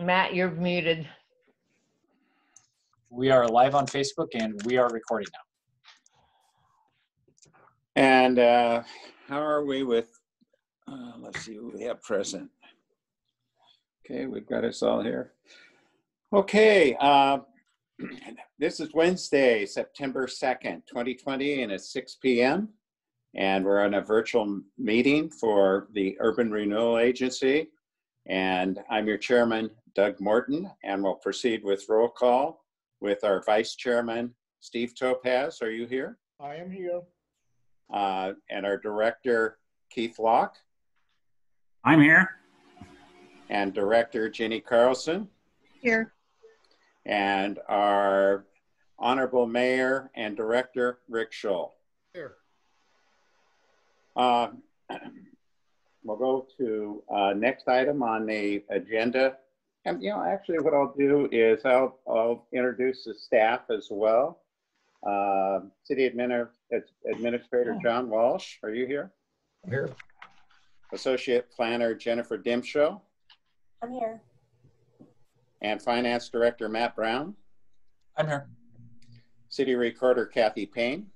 Matt, you're muted. We are live on Facebook and we are recording now. And how are we with, let's see who we have present. Okay, we've got us all here. Okay, this is Wednesday, September 2nd, 2020, and it's 6 p.m. And we're on a virtual meeting for the Urban Renewal Agency. And I'm your chairman, Doug Morton, and we'll proceed with roll call with our vice chairman, Steve Topaz. Are you here? I am here. And our director, Keith Locke. I'm here. And director, Jenny Carlson. Here. And our honorable mayor and director, Rick Scholl. Here. We'll go to next item on the agenda. And, actually what I'll do is I'll introduce the staff as well. City Administrator John Walsh, are you here? I'm here. Associate Planner Jennifer Dimshow. I'm here. And Finance Director Matt Brown. I'm here. City Recorder Kathy Payne.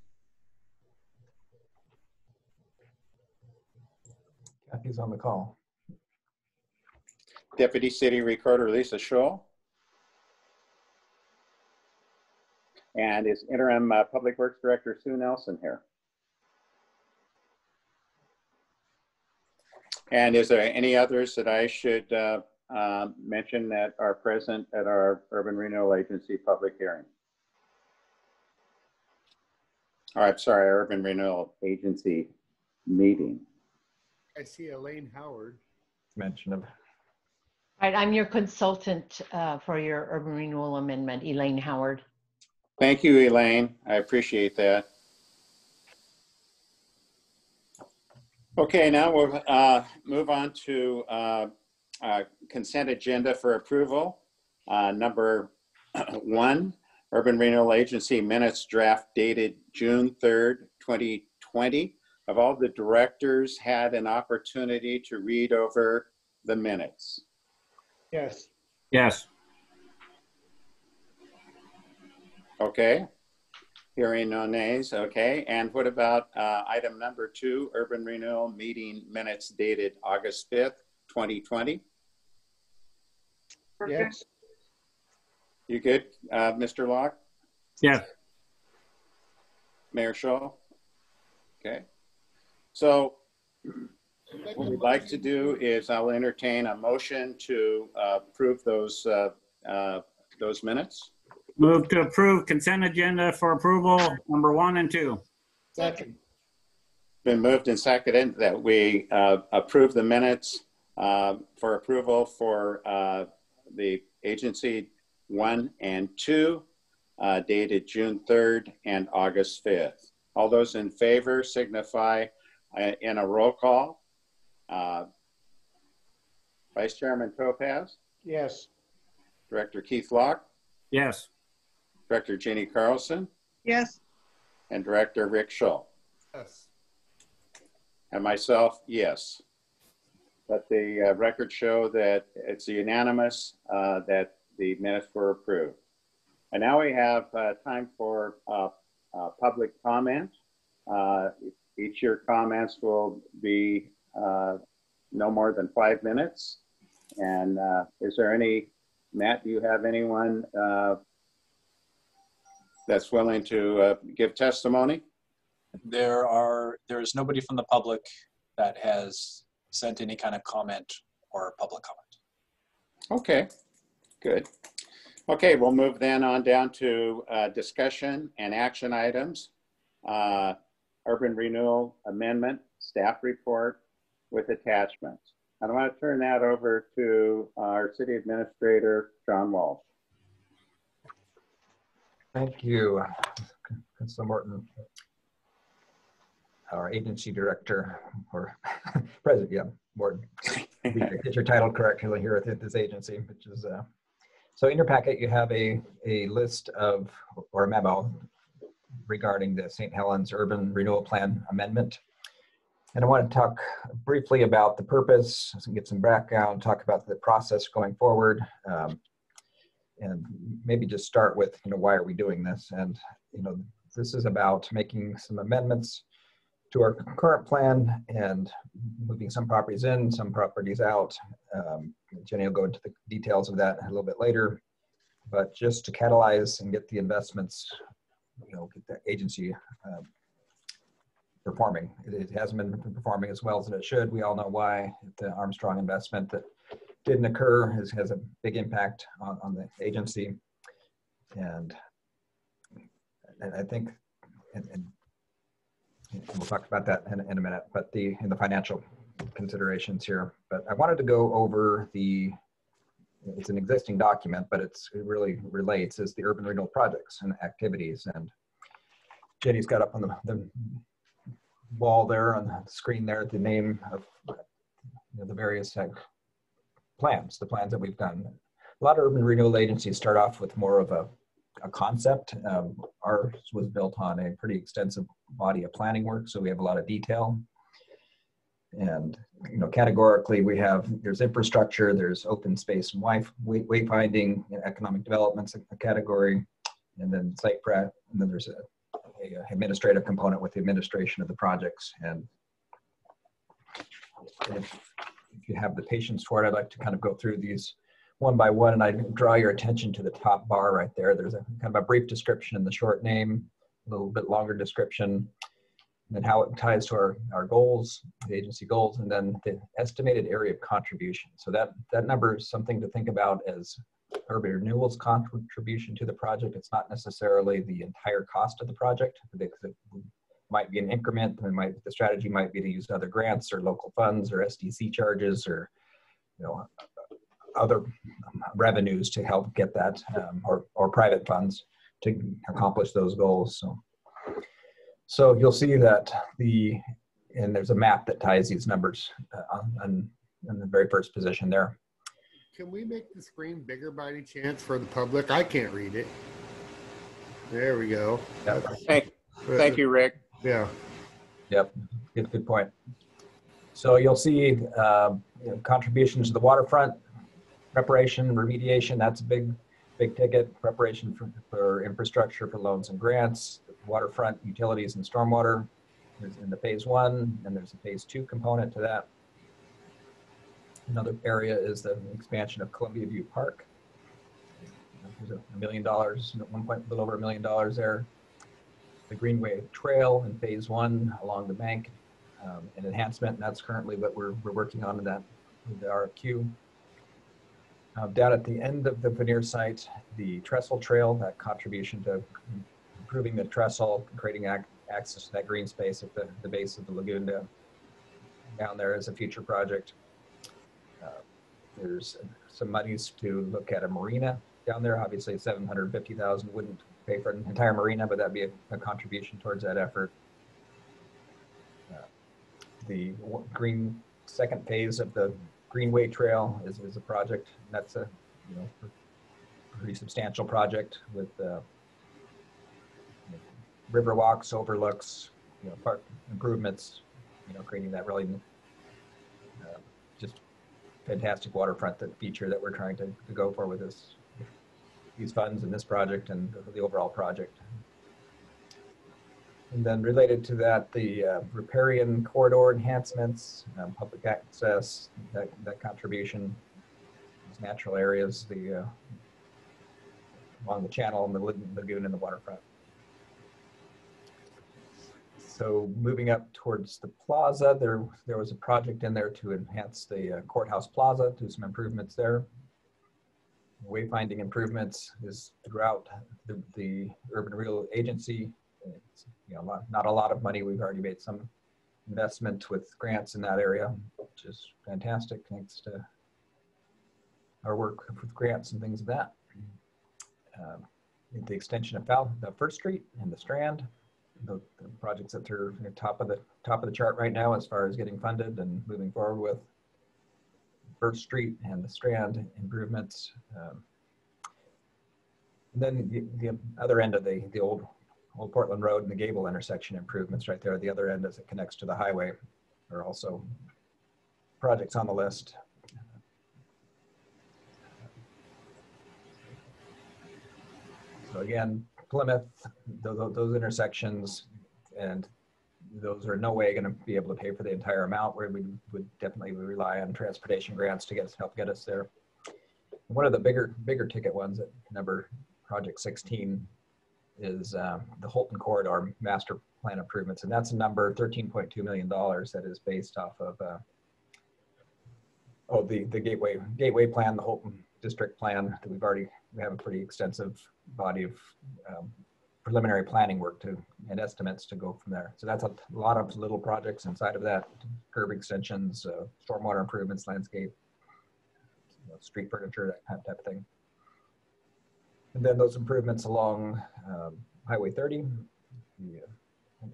Kathy's on the call. Deputy City Recorder Lisa Scholl. And is Interim Public Works Director Sue Nelson here? And is there any others that I should mention that are present at our Urban Renewal Agency public hearing? Oh, I'm sorry, our Urban Renewal Agency meeting. I see Elaine Howard. Mention of. Right, I'm your consultant for your urban renewal amendment, Elaine Howard. Thank you, Elaine. I appreciate that. Okay, now we'll move on to consent agenda for approval. Number 1, Urban Renewal Agency minutes draft dated June 3rd, 2020. Have all the directors had an opportunity to read over the minutes? Yes. Yes. Okay. Hearing no nays. Okay. And what about item number 2, Urban Renewal meeting minutes dated August 5th, 2020? Yes. You good, Mr. Locke? Yes. Mayor Scholl? Okay. So what we'd like to do is I'll entertain a motion to approve those minutes. Move to approve consent agenda for approval number 1 and 2. Second. Been moved and seconded that we approve the minutes for approval for the agency 1 and 2 dated June 3rd and August 5th. All those in favor signify in a roll call. Vice Chairman Topaz? Yes. Director Keith Locke? Yes. Director Jenny Carlson? Yes. And Director Rick Scholl? Yes. And myself, yes. Let the record show that it's unanimous that the minutes were approved. And now we have time for public comment. Each of your comments will be no more than 5 minutes. And is there any, Matt, do you have anyone that's willing to give testimony? There is nobody from the public that has sent any kind of comment or public comment. Okay, good. Okay, we'll move then on down to discussion and action items. Urban Renewal Amendment, staff report with attachments. And I want to turn that over to our City Administrator, John Walsh. Thank you, Councilor Morton. Our agency director, or president, yeah, Morton. Get your title correctly here at this agency, which is, so in your packet you have a list of, or a memo regarding the St. Helens Urban Renewal Plan Amendment. And I want to talk briefly about the purpose, get some background, talk about the process going forward, and maybe just start with, why are we doing this? And, this is about making some amendments to our current plan and moving some properties in, some properties out. Jenny will go into the details of that a little bit later, but just to catalyze and get the investments, get the agency performing. It hasn't been performing as well as it should. We all know why. The Armstrong investment that didn't occur has a big impact on the agency. And I think, and we'll talk about that in a minute, but in the financial considerations here. But I wanted to go over it's an existing document, but it really relates, is the urban renewal projects and activities. And Jenny's got up on the wall there on the screen there the name of the various plans, the plans that we've done. A lot of urban renewal agencies start off with more of a concept. Ours was built on a pretty extensive body of planning work, so we have a lot of detail. And categorically, there's infrastructure, there's open space and wayfinding, economic development's a category, and then site prep, and then there's a administrative component with the administration of the projects. And if you have the patience for it, I'd like to kind of go through these one by one, and I draw your attention to the top bar right there. There's a kind of a brief description in the short name, a little bit longer description, and then how it ties to our goals, the agency goals, and then the estimated area of contribution. So that number is something to think about as urban renewal's contribution to the project. It's not necessarily the entire cost of the project, because it might be an increment. The strategy might be to use other grants or local funds or SDC charges or other revenues to help get that, or private funds to accomplish those goals. So you'll see that and there's a map that ties these numbers on the very first position there. Can we make the screen bigger by any chance for the public? I can't read it. There we go. Yep. Thank you, Rick. Yeah. Yep, good point. So you'll see contributions to the waterfront, preparation, remediation, that's a big ticket. Preparation for infrastructure, for loans and grants, waterfront, utilities and stormwater is in the phase 1, and there's a phase 2 component to that. Another area is the expansion of Columbia View Park. There's $1 million, a little over $1 million there. The Greenway Trail in phase 1 along the bank, an enhancement, and that's currently what we're working on in the RFQ. Down at the end of the veneer site, the trestle trail, that contribution to improving the trestle, creating access to that green space at the base of the lagoon down there is a future project. There's some monies to look at a marina down there. Obviously, $750,000 wouldn't pay for an entire marina, but that'd be a contribution towards that effort. The second phase of the Greenway Trail is a project. That's a pretty substantial project with river walks, overlooks, park improvements, creating that really just fantastic waterfront feature that we're trying to go for with these funds and this project and the overall project. And then related to that, the riparian corridor enhancements, public access, that contribution, these natural areas, along the channel and the lagoon and the waterfront. So moving up towards the plaza, there was a project in there to enhance the courthouse plaza, do some improvements there. Wayfinding improvements is throughout the urban renewal agency. It's, not a lot of money. We've already made some investment with grants in that area, which is fantastic thanks to our work with grants and things of that. The extension of First Street and the Strand, the projects that are top of the chart right now as far as getting funded and moving forward with First Street and the Strand improvements. And then the other end of the old Portland Road and the Gable intersection improvements right there at the other end as it connects to the highway. are also projects on the list. So again, Plymouth, those intersections, and those are no way going to be able to pay for the entire amount, where we would definitely rely on transportation grants to help get us there. One of the bigger ticket ones at number project 16 is the Holton Corridor Master Plan improvements, and that's a number $13.2 million that is based off of the gateway plan, the Holton District Plan that we have a pretty extensive body of preliminary planning work and estimates to go from there. So that's a lot of little projects inside of that: curb extensions, stormwater improvements, landscape, street furniture, that type of thing. And then those improvements along Highway 30,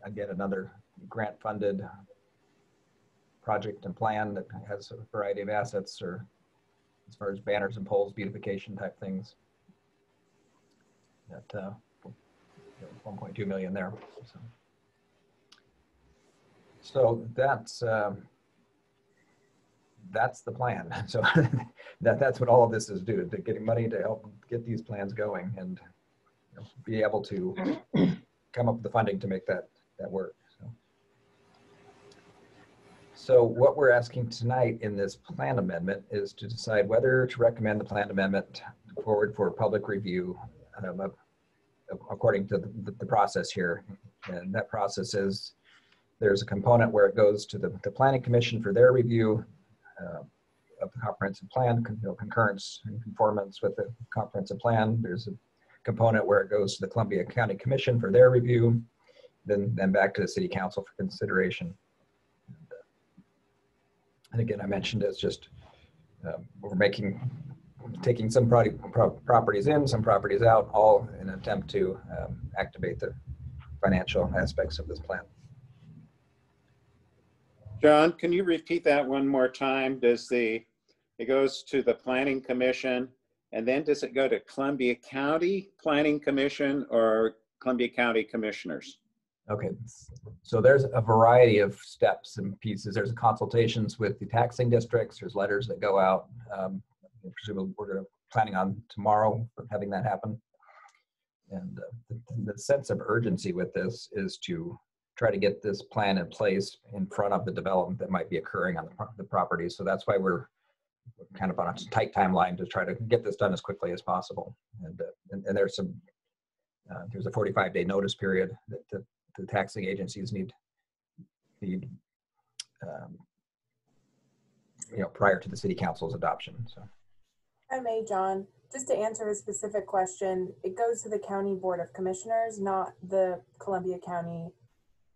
again, another grant-funded project and plan that has a variety of assets, or as far as banners and poles, beautification type things. That 1.2 million there. So that's the plan. So that's what all of this is due to: getting money to help get these plans going and be able to come up with the funding to make that work. So what we're asking tonight in this plan amendment is to decide whether to recommend the plan amendment forward for public review according to the process here. And that process is, there's a component where it goes to the Planning Commission for their review of the comprehensive plan, concurrence and conformance with the comprehensive plan. There's a component where it goes to the Columbia County Commission for their review, then back to the City Council for consideration. And again, I mentioned it's just we're taking some properties in, some properties out, all in an attempt to activate the financial aspects of this plan. John, can you repeat that one more time? It goes to the Planning Commission, and then does it go to Columbia County Planning Commission or Columbia County Commissioners? Okay, so there's a variety of steps and pieces. There's consultations with the taxing districts. There's letters that go out. Presumably we're planning on tomorrow having that happen. And the sense of urgency with this is to try to get this plan in place in front of the development that might be occurring on the property. So that's why we're kind of on a tight timeline to try to get this done as quickly as possible. And there's a 45-day notice period that the taxing agencies need prior to the City Council's adoption. So. If I may, John, just to answer a specific question, it goes to the County Board of Commissioners, not the Columbia County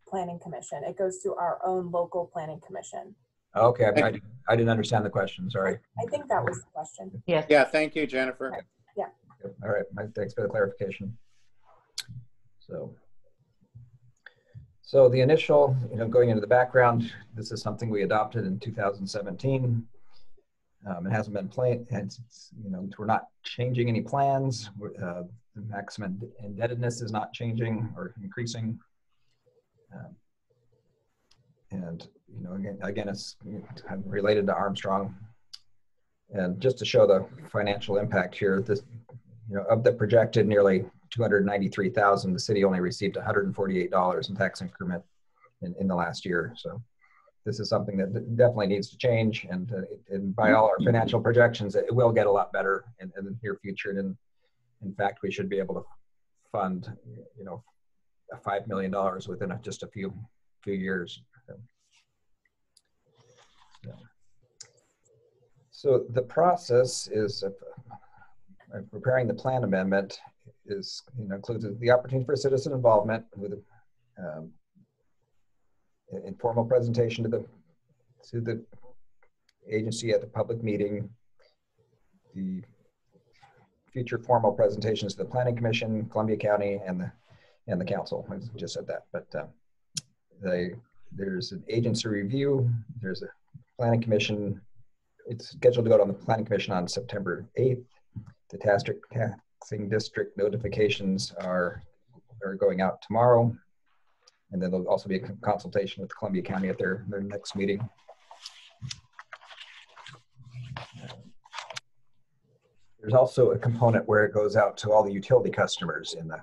Planning Commission. It goes to our own local planning commission. Okay, I didn't understand the question, sorry. I think that was the question. Yes. Yeah, thank you, Jennifer. Yeah. All right, thanks for the clarification. So the initial, going into the background, this is something we adopted in 2017. It hasn't been planned, and we're not changing any plans. The maximum indebtedness is not changing or increasing. And again, it's related to Armstrong. And just to show the financial impact here, this, of the projected nearly $293,000, the city only received $148 in tax increment in the last year. So this is something that definitely needs to change. And by all our financial projections, it will get a lot better in the near future. And in fact, we should be able to fund, $5 million within just a few years. So the process is preparing the plan amendment includes the opportunity for citizen involvement with informal presentation to the agency at the public meeting, the future formal presentations to the Planning Commission, Columbia County, and the council. I just said that, but there's an agency review. There's a Planning Commission. It's scheduled to go on the Planning Commission on September 8th. The taxing district notifications are going out tomorrow. And then there'll also be a consultation with Columbia County at their next meeting. There's also a component where it goes out to all the utility customers in the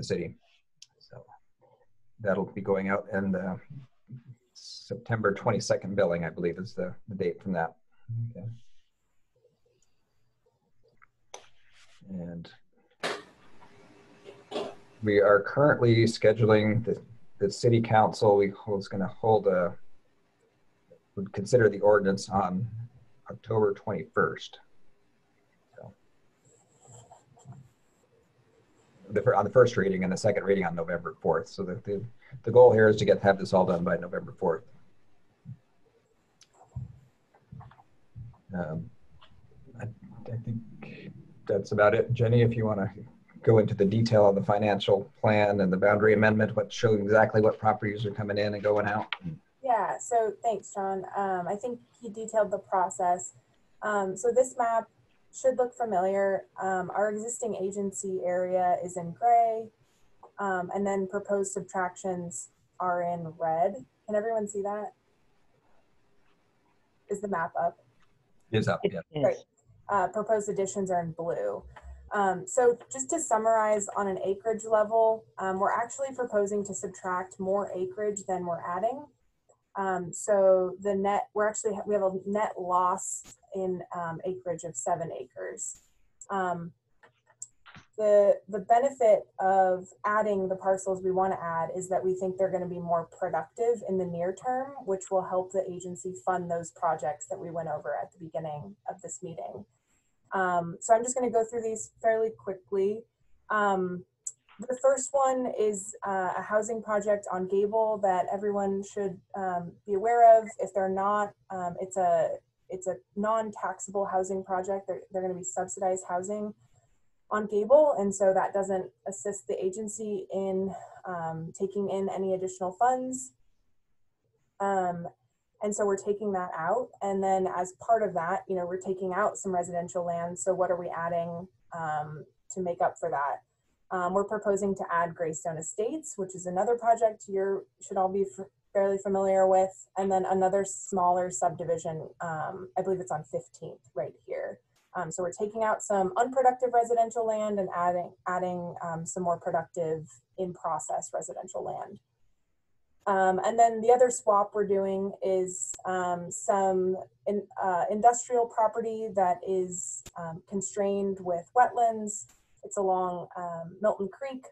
city. So that'll be going out, and September 22nd billing, I believe, is the date from that. Okay. And we are currently scheduling the city council. Was going to hold would consider the ordinance on October 21st. So, on the first reading, and the second reading on November 4th. So the goal here is to have this all done by November 4th. I think that's about it. Jenny, if you want to go into the detail of the financial plan and the boundary amendment, showing exactly what properties are coming in and going out. Yeah, so thanks, John. I think he detailed the process. So this map should look familiar. Our existing agency area is in gray, and then proposed subtractions are in red. Can everyone see that? Is the map up? It is up, yeah. Great. Proposed additions are in blue. So just to summarize on an acreage level, we're actually proposing to subtract more acreage than we're adding. So the net, we have a net loss in acreage of 7 acres. The benefit of adding the parcels we want to add is that we think they're going to be more productive in the near term, which will help the agency fund those projects that we went over at the beginning of this meeting. So I'm just going to go through these fairly quickly. The first one is a housing project on Gable that everyone should be aware of. If they're not, it's a non-taxable housing project. They're going to be subsidized housing on Gable, and so that doesn't assist the agency in taking in any additional funds. And so we're taking that out. And then as part of that, we're taking out some residential land. So what are we adding to make up for that? We're proposing to add Greystone Estates, which is another project you should all be fairly familiar with. And then another smaller subdivision, I believe it's on 15th right here. So we're taking out some unproductive residential land and adding some more productive in-process residential land. And then the other swap we're doing is some industrial property that is constrained with wetlands. It's along Milton Creek.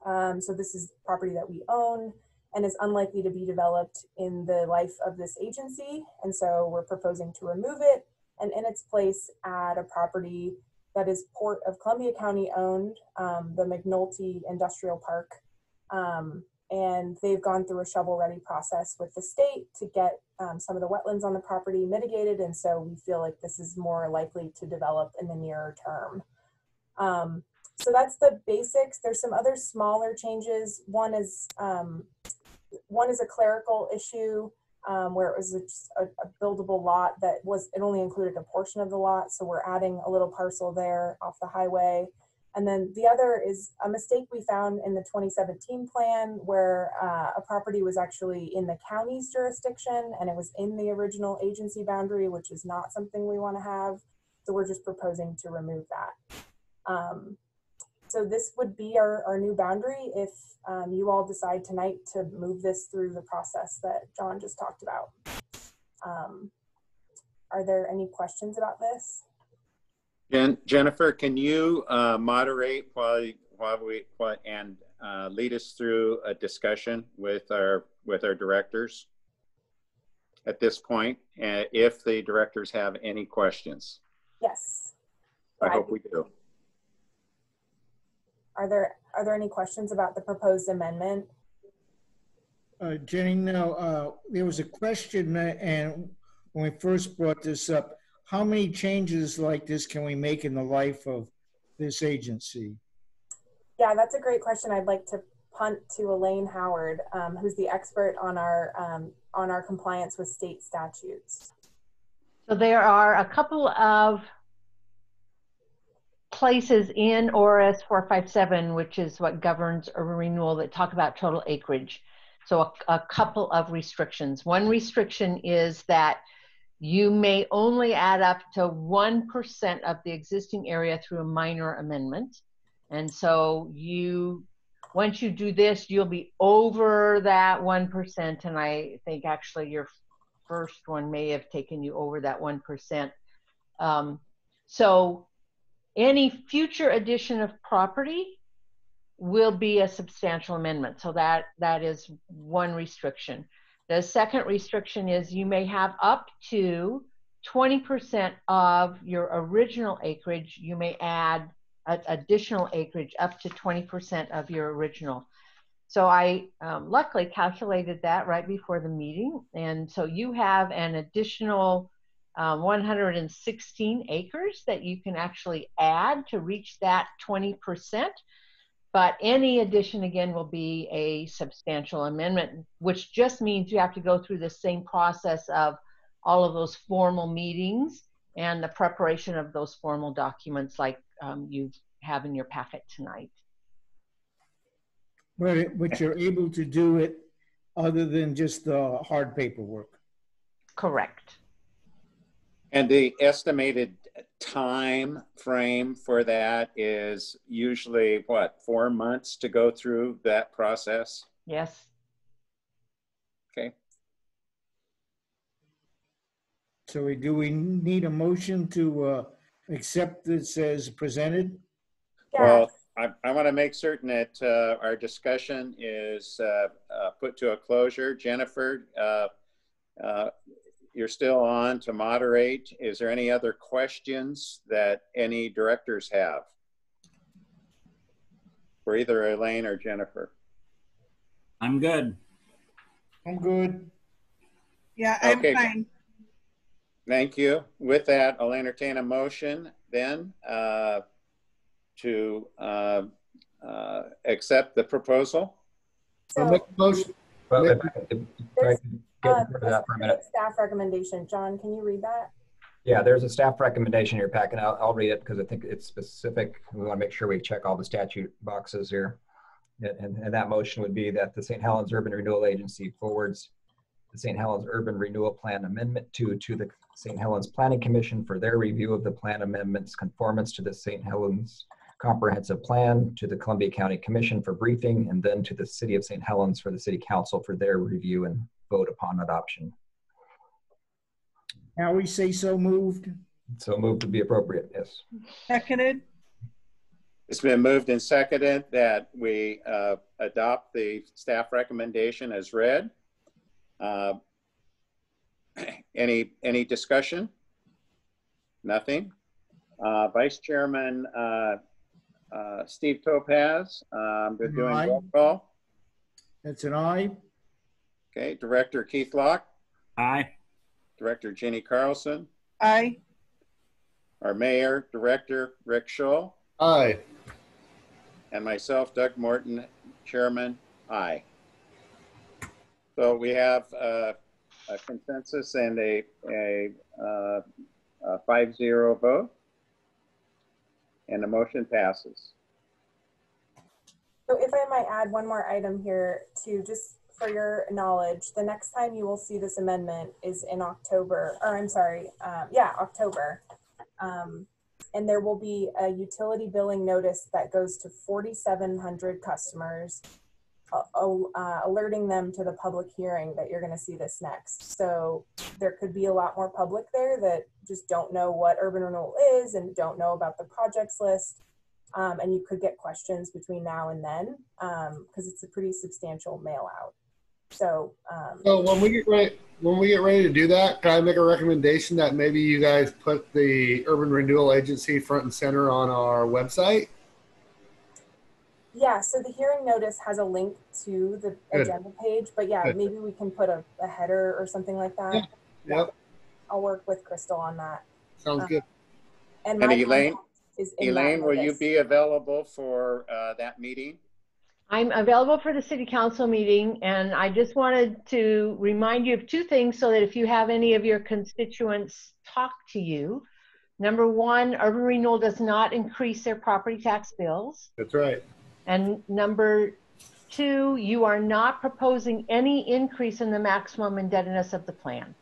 So this is property that we own and is unlikely to be developed in the life of this agency. And so we're proposing to remove it and in its place add a property that is Port of Columbia County owned, the McNulty Industrial Park. And they've gone through a shovel-ready process with the state to get some of the wetlands on the property mitigated. And so we feel like this is more likely to develop in the nearer term. So that's the basics. There's some other smaller changes. One is a clerical issue where it was a buildable lot that it only included a portion of the lot. So we're adding a little parcel there off the highway. And then the other is a mistake we found in the 2017 plan where a property was actually in the county's jurisdiction and it was in the original agency boundary, which is not something we want to have. So we're just proposing to remove that. So this would be our new boundary if you all decide tonight to move this through the process that John just talked about. Are there any questions about this? Jennifer, can you moderate and lead us through a discussion with our directors at this point, if the directors have any questions? Yes. I hope we do. Are there any questions about the proposed amendment? Jenny, no, there was a question, and when we first brought this up, how many changes like this can we make in the life of this agency? Yeah, that's a great question. I'd like to punt to Elaine Howard, who's the expert on our compliance with state statutes. So there are a couple of places in ORS 457, which is what governs urban renewal, that talk about total acreage. So a couple of restrictions. One restriction is that you may only add up to 1% of the existing area through a minor amendment. And so once you do this, you'll be over that 1%. And I think actually your first one may have taken you over that 1%. So any future addition of property will be a substantial amendment. So that is one restriction. The second restriction is you may have up to 20% of your original acreage. You may add additional acreage up to 20% of your original. So I luckily calculated that right before the meeting. And so you have an additional 116 acres that you can actually add to reach that 20%. But any addition, again, will be a substantial amendment, which just means you have to go through the same process of all of those formal meetings and the preparation of those formal documents like you have in your packet tonight. But you're able to do it other than just the hard paperwork. Correct. And the estimated time frame for that is usually what, 4 months to go through that process? Yes. Okay. So do we need a motion to accept this as presented? Yeah. Well, I want to make certain that our discussion is put to a closure. Jennifer, you're still on to moderate. Is there any other questions that any directors have for either Elaine or Jennifer? I'm good. I'm good. Yeah, I'm Okay. fine. Thank you. With that, I'll entertain a motion then to accept the proposal. I'll make a motion. Well, Make- if I could get rid of that for a minute. Staff recommendation. John, can you read that? Yeah, there's a staff recommendation in your packet. I'll read it because I think it's specific. We want to make sure we check all the statute boxes here. And that motion would be that the St. Helens Urban Renewal Agency forwards the St. Helens Urban Renewal Plan Amendment 2 to the St. Helens Planning Commission for their review of the plan amendments conformance to the St. Helens Comprehensive Plan, to the Columbia County Commission for briefing, and then to the City of St. Helens for the City Council for their review and vote upon adoption. Now we say so moved. So moved to be appropriate, yes. Seconded. It's been moved and seconded that we adopt the staff recommendation as read. Any discussion? Nothing. Vice Chairman Steve Topaz, they're doing Aye. roll call. That's an aye. Okay, Director Keith Locke, Aye. Director Jenny Carlson, Aye. our Mayor, Director Rick Scholl, Aye. and myself, Doug Morton, Chairman, aye. So we have a consensus and a 5-0 vote, and the motion passes. So if I might add one more item here too, just for your knowledge, the next time you will see this amendment is in October, or I'm sorry, October. And there will be a utility billing notice that goes to 4,700 customers, alerting them to the public hearing that you're going to see this next. So there could be a lot more public there that just don't know what urban renewal is and don't know about the projects list. And you could get questions between now and then because it's a pretty substantial mail out. So, So when we get ready to do that, can I make a recommendation that maybe you guys put the Urban Renewal Agency front and center on our website? yeah, so the hearing notice has a link to the Good. agenda page, but yeah, Good. maybe we can put a header or something like that. Yep. I'll work with Crystal on that. Sounds good. And And my Elaine, contact is in that Elaine, will you notice. be available for that meeting? I'm available for the city council meeting, and I just wanted to remind you of two things so that if you have any of your constituents talk to you, Number one, urban renewal does not increase their property tax bills. That's right. And number two, you are not proposing any increase in the maximum indebtedness of the plan.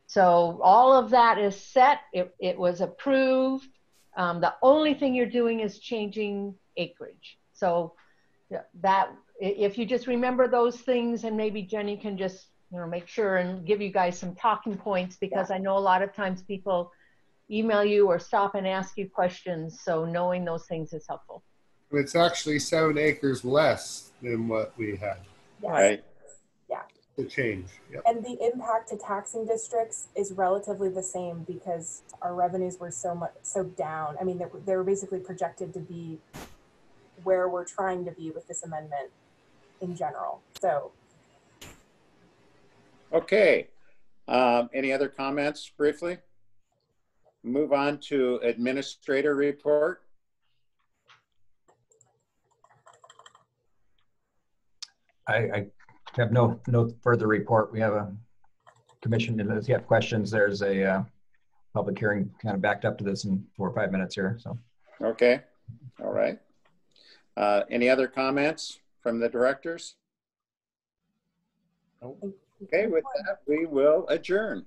So all of that is set. It was approved. The only thing you're doing is changing acreage. So that, if you just remember those things, and maybe Jenny can just, you know, make sure and give you guys some talking points, because I know a lot of times people email you or stop and ask you questions. So knowing those things is helpful. It's actually 7 acres less than what we had. Yes. Right. Yeah. The change. Yep. And the impact to taxing districts is relatively the same because our revenues were so down. I mean, they were basically projected to be where we're trying to be with this amendment in general. So. Okay. Any other comments briefly? Move on to administrator report. I have no further report. We have a commission, and if you have questions, there's a public hearing kind of backed up to this in 4 or 5 minutes here. So. Okay. All right. Any other comments from the directors? Okay, with that, we will adjourn.